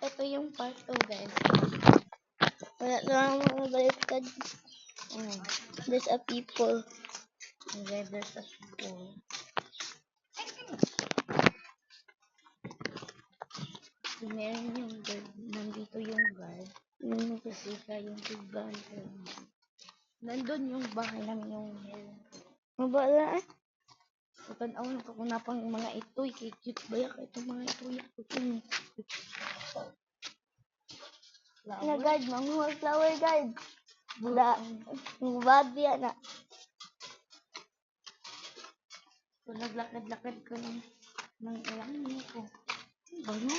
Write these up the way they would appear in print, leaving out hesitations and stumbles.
Ito yung part 2, guys. Wala lang mga baliktad. There's a people. Okay, there's a people. Meron yung guard. Nandito yung guard. Kasi siya yung guard. Nandun yung bahay namin yung meron. Mabala eh. Tanaw na ko na pang mga itoy. Kay cute ba yan? Itong mga itoy. Na guard, manguhag flower guard. Da, bad yan na. So, naglakad-lakad ko ng ilang minuto. Bago.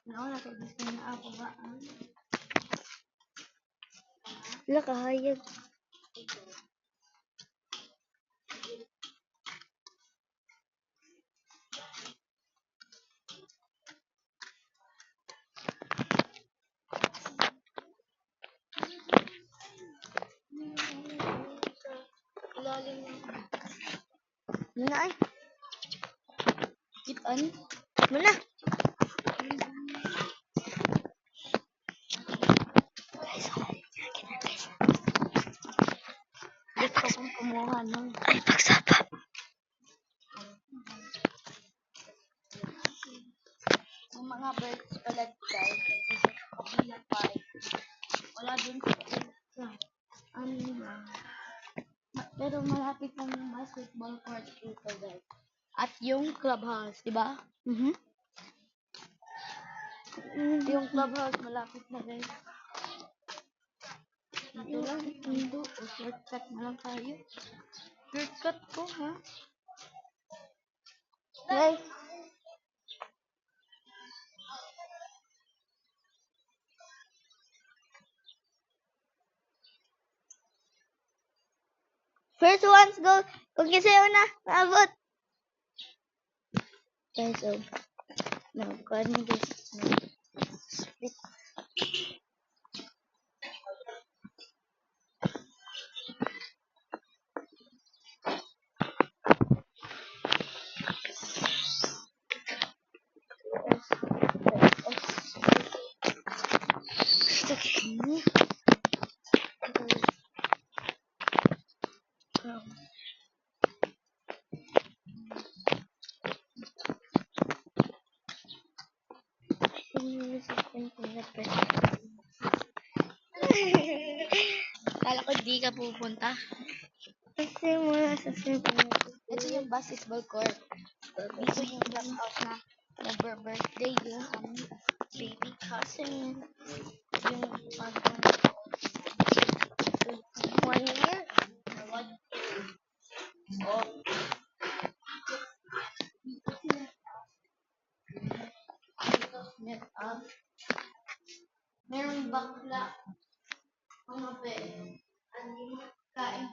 Nauna kay gusto na ako ba? Wala kahayag. Muna ay. Kitaan? Muna. Gusto kong kumuha nun. Ay, pagsapa. Yung mga birds pala guys, kasi sa kabila part, wala dun sa ano lang. Pero malapit lang yung basketball court dito guys. At yung clubhouse, di ba? Yung clubhouse malapit na guys. Dito lang, dito. O shortcut na lang tayo. Shortcut ko ha. Guys. First ones go. Kung kisayo na, maabot. Guys, so. No, kuhan mo guys. Split. Kala ko di ka pupunta. Kasi muna sa simple. Ito yung basketball court. Dito yung clubhouse na nag-birthday yung baby cousin. Yung pagkong 1 year. Meron bakla. Mga be. Ano yung kain?